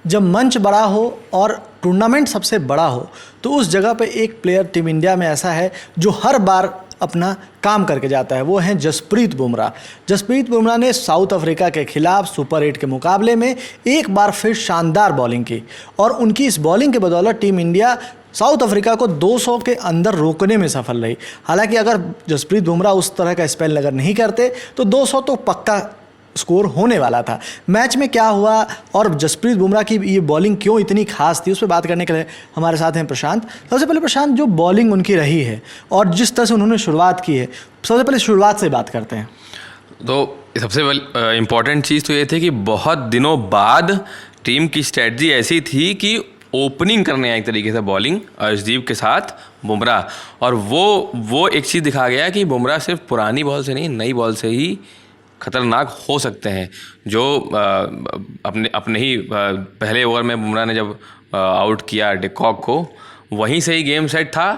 जब मंच बड़ा हो और टूर्नामेंट सबसे बड़ा हो तो उस जगह पे एक प्लेयर टीम इंडिया में ऐसा है जो हर बार अपना काम करके जाता है, वो हैं जसप्रीत बुमराह। जसप्रीत बुमराह ने साउथ अफ्रीका के खिलाफ सुपर 8 के मुकाबले में एक बार फिर शानदार बॉलिंग की और उनकी इस बॉलिंग के बदौलत टीम इंडिया साउथ अफ्रीका को 200 के अंदर रोकने में सफल रही। हालांकि अगर जसप्रीत बुमराह उस तरह का स्पेल अगर नहीं करते तो 200 तो पक्का स्कोर होने वाला था। मैच में क्या हुआ और जसप्रीत बुमराह की ये बॉलिंग क्यों इतनी खास थी, उस पर बात करने के लिए हमारे साथ हैं प्रशांत। सबसे पहले प्रशांत, जो बॉलिंग उनकी रही है और जिस तरह से उन्होंने शुरुआत की है, सबसे पहले शुरुआत से बात करते हैं। तो सबसे इम्पॉर्टेंट चीज़ तो ये थी कि बहुत दिनों बाद टीम की स्ट्रेटजी ऐसी थी कि ओपनिंग करने आए एक तरीके से बॉलिंग अर्शदीप के साथ बुमराह, और वो एक चीज़ दिखा गया कि बुमराह सिर्फ पुरानी बॉल से नहीं, नई बॉल से ही खतरनाक हो सकते हैं। जो अपने ही पहले ओवर में बुमराह ने जब आउट किया डिकॉक को, वहीं से ही गेम सेट था।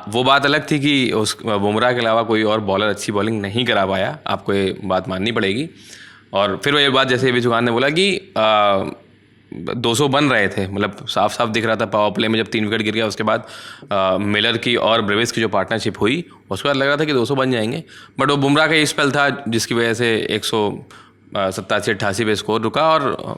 वो बात अलग थी कि उस बुमराह के अलावा कोई और बॉलर अच्छी बॉलिंग नहीं करा पाया, आपको ये बात माननी पड़ेगी। और फिर वो ये बात जैसे विजुगान ने बोला कि 200 बन रहे थे, मतलब साफ साफ दिख रहा था पावर प्ले में जब 3 विकेट गिर गया, उसके बाद मिलर की और ब्रेविस की जो पार्टनरशिप हुई उसके बाद लग रहा था कि 200 बन जाएंगे। बट वो बुमराह का स्पेल था जिसकी वजह से 187-88 पे स्कोर रुका। और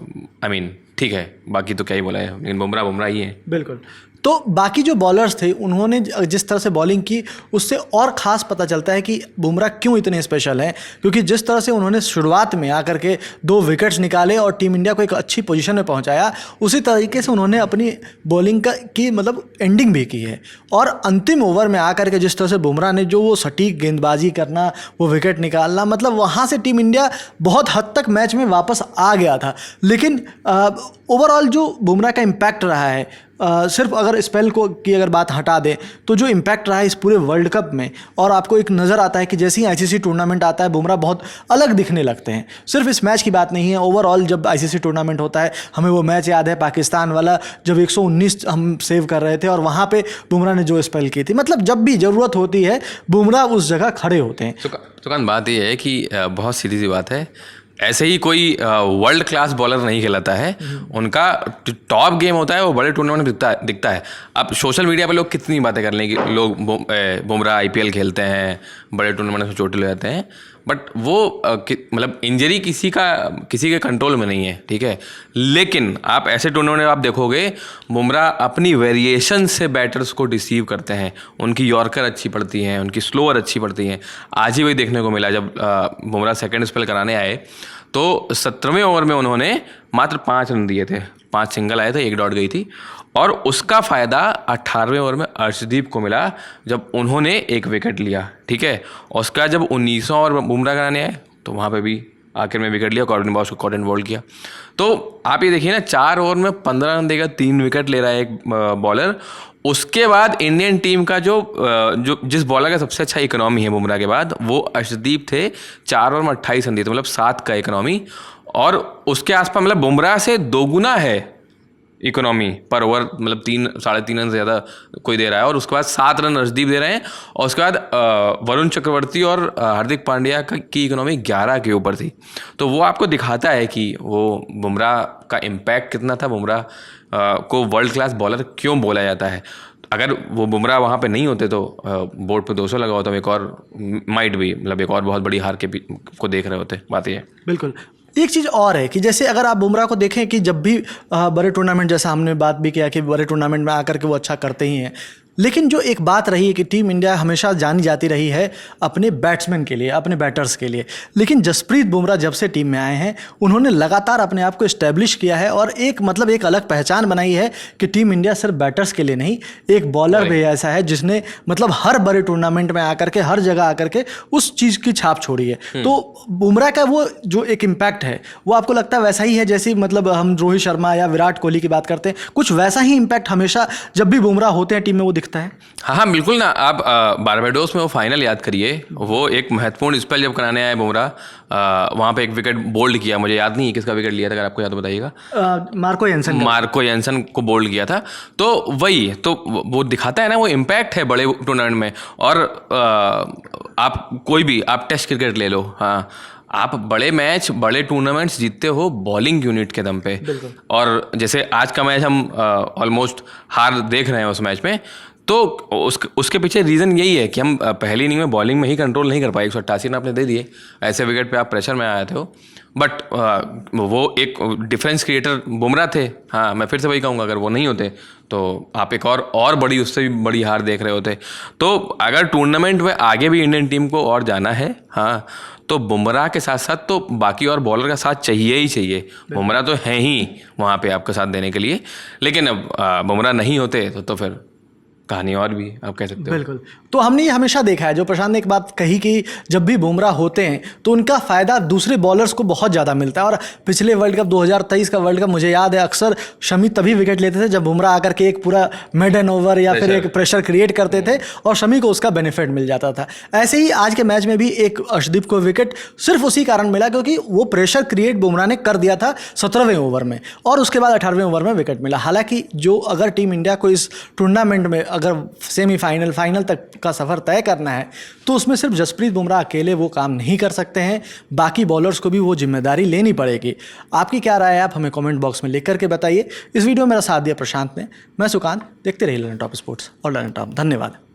ठीक है, बाकी तो क्या ही बोला है, लेकिन बुमराह ही है। बिल्कुल। तो बाकी जो बॉलर्स थे उन्होंने जिस तरह से बॉलिंग की उससे और ख़ास पता चलता है कि बुमराह क्यों इतने स्पेशल हैं, क्योंकि जिस तरह से उन्होंने शुरुआत में आकर के 2 विकेट्स निकाले और टीम इंडिया को एक अच्छी पोजीशन में पहुंचाया, उसी तरीके से उन्होंने अपनी बॉलिंग की मतलब एंडिंग भी की है। और अंतिम ओवर में आकर के जिस तरह से बुमराह ने जो वो सटीक गेंदबाजी करना, वो विकेट निकालना, मतलब वहाँ से टीम इंडिया बहुत हद तक मैच में वापस आ गया था। लेकिन ओवरऑल जो बुमराह का इम्पैक्ट रहा है, सिर्फ अगर स्पेल को की अगर बात हटा दें तो जो इम्पैक्ट रहा है इस पूरे वर्ल्ड कप में, और आपको एक नज़र आता है कि जैसे ही आईसीसी टूर्नामेंट आता है बुमराह बहुत अलग दिखने लगते हैं। सिर्फ इस मैच की बात नहीं है, ओवरऑल जब आईसीसी टूर्नामेंट होता है, हमें वो मैच याद है पाकिस्तान वाला जब 119 हम सेव कर रहे थे और वहाँ पे बुमराह ने जो स्पेल की थी, मतलब जब भी ज़रूरत होती है बुमराह उस जगह खड़े होते हैं। तो बात ये है कि बहुत सीधी सी बात है, ऐसे ही कोई वर्ल्ड क्लास बॉलर नहीं खिलाता है। उनका टॉप गेम होता है वो बड़े टूर्नामेंट में दिखता है। अब सोशल मीडिया पे लोग कितनी बातें कर लें कि लोग बुमराह आईपीएल खेलते हैं, बड़े टूर्नामेंट में चोटिल हो जाते हैं, बट वो मतलब इंजरी किसी के कंट्रोल में नहीं है, ठीक है। लेकिन आप ऐसे टूर्नामेंट में आप देखोगे बुमराह अपनी वेरिएशन से बैटर्स को डिसीव करते हैं। उनकी यॉर्कर अच्छी पड़ती हैं, उनकी स्लोअर अच्छी पड़ती हैं। आज ही वही देखने को मिला जब बुमराह सेकंड स्पेल कराने आए तो 17वें ओवर में उन्होंने मात्र 5 रन दिए थे, 5 सिंगल आए थे, 1 डॉट गई थी। और उसका फ़ायदा 18वें ओवर में अर्शदीप को मिला जब उन्होंने 1 विकेट लिया, ठीक है। और उसका जब 19वां ओवर बुमराह कराने आए तो वहाँ पे भी आखिर में विकेट लिया, कॉर्डन बॉस को कॉर्डन बॉल्ड किया। तो आप ये देखिए ना, 4 ओवर में 15 रन देगा, 3 विकेट ले रहा है एक बॉलर। उसके बाद इंडियन टीम का जो जिस बॉलर का सबसे अच्छा इकोनॉमी है बुमराह के बाद, वो अर्शदीप थे। 4 ओवर में 28 रन दिए थे, मतलब 7 का इकोनॉमी। और उसके आसपास मतलब बुमराह से 2 गुना है इकोनॉमी पर ओवर, मतलब 3-3.5 रन से ज़्यादा कोई दे रहा है। और उसके बाद 7 रन अर्शदीप दे रहे हैं। और उसके बाद वरुण चक्रवर्ती और हार्दिक पांड्या की इकोनॉमी 11 के ऊपर थी। तो वो आपको दिखाता है कि वो बुमराह का इम्पैक्ट कितना था, बुमराह को वर्ल्ड क्लास बॉलर क्यों बोला जाता है। अगर वो बुमराह वहाँ पे नहीं होते तो बोर्ड पे 200 लगा होता, एक और माइट भी, मतलब एक और बहुत बड़ी हार को देख रहे होते। बात ये है। बिल्कुल। एक चीज़ और है कि जैसे अगर आप बुमराह को देखें कि जब भी बड़े टूर्नामेंट, जैसा हमने बात भी किया कि बड़े टूर्नामेंट में आकर के वो अच्छा करते ही हैं, लेकिन जो एक बात रही है कि टीम इंडिया हमेशा जानी जाती रही है अपने बैट्समैन के लिए, अपने बैटर्स के लिए। लेकिन जसप्रीत बुमराह जब से टीम में आए हैं उन्होंने लगातार अपने आप को इस्टेब्लिश किया है और एक अलग पहचान बनाई है कि टीम इंडिया सिर्फ बैटर्स के लिए नहीं, एक बॉलर भी ऐसा है जिसने मतलब हर बड़े टूर्नामेंट में आकर के, हर जगह आकर के उस चीज़ की छाप छोड़ी है। तो बुमराह का वो जो एक इम्पैक्ट है वो आपको लगता है वैसा ही है जैसे मतलब हम रोहित शर्मा या विराट कोहली की बात करते हैं, कुछ वैसा ही इम्पैक्ट हमेशा जब भी बुमराह होते हैं टीम में वो दिखता है? हाँ बिल्कुल ना। आप बारबाडोस में वो फाइनल याद करिए, वो एक महत्वपूर्ण स्पेल जब कराने आए बुमराह, वहाँ पे एक विकेट बोल्ड किया, मुझे याद नहीं है किसका विकेट लिया था, अगर आपको याद बताइएगा। मार्को यानसन को बोल्ड किया था। तो वही तो वो दिखाता है ना, वो इम्पैक्ट है बड़े टूर्नामेंट में। और आप कोई भी आप टेस्ट क्रिकेट ले लो, हाँ, आप बड़े मैच बड़े टूर्नामेंट्स जीतते हो बॉलिंग यूनिट के दम पे। और जैसे आज का मैच हम ऑलमोस्ट हार देख रहे हैं उस मैच में, तो उसके पीछे रीज़न यही है कि हम पहली इनिंग में बॉलिंग में ही कंट्रोल नहीं कर पाए। 188 रन आपने दे दिए, ऐसे विकेट पे आप प्रेशर में आए थे हो, बट वो एक डिफरेंस क्रिएटर बुमराह थे। हाँ, मैं फिर से वही कहूँगा, अगर वो नहीं होते तो आप एक और बड़ी, उससे भी बड़ी हार देख रहे होते। तो अगर टूर्नामेंट में आगे भी इंडियन टीम को और जाना है, हाँ, तो बुमराह के साथ साथ तो बाकी और बॉलर का साथ चाहिए ही चाहिए। बुमराह तो हैं ही वहाँ पे आपका साथ देने के लिए, लेकिन अब बुमराह नहीं होते तो फिर कहानी और भी आप कह सकते हो। बिल्कुल। तो हमने ये हमेशा देखा है, जो प्रशांत ने एक बात कही कि जब भी बुमराह होते हैं तो उनका फ़ायदा दूसरे बॉलर्स को बहुत ज़्यादा मिलता है। और पिछले वर्ल्ड कप 2023 का वर्ल्ड कप मुझे याद है, अक्सर शमी तभी विकेट लेते थे जब बुमराह आकर के एक पूरा मेडन ओवर या फिर एक प्रेशर क्रिएट करते थे और शमी को उसका बेनिफिट मिल जाता था। ऐसे ही आज के मैच में भी एक अर्शदीप को विकेट सिर्फ उसी कारण मिला क्योंकि वो प्रेशर क्रिएट बुमराह ने कर दिया था 17वें ओवर में, और उसके बाद 18वें ओवर में विकेट मिला। हालांकि जो अगर टीम इंडिया को इस टूर्नामेंट में अगर सेमीफाइनल फाइनल तक का सफ़र तय करना है तो उसमें सिर्फ जसप्रीत बुमराह अकेले वो काम नहीं कर सकते हैं, बाकी बॉलर्स को भी वो जिम्मेदारी लेनी पड़ेगी। आपकी क्या राय है, आप हमें कमेंट बॉक्स में लिख करके बताइए। इस वीडियो में मेरा साथ दिया प्रशांत ने, मैं सुकांत। देखते रहिए लर्न टॉप स्पोर्ट्स और लर्न टॉप। धन्यवाद।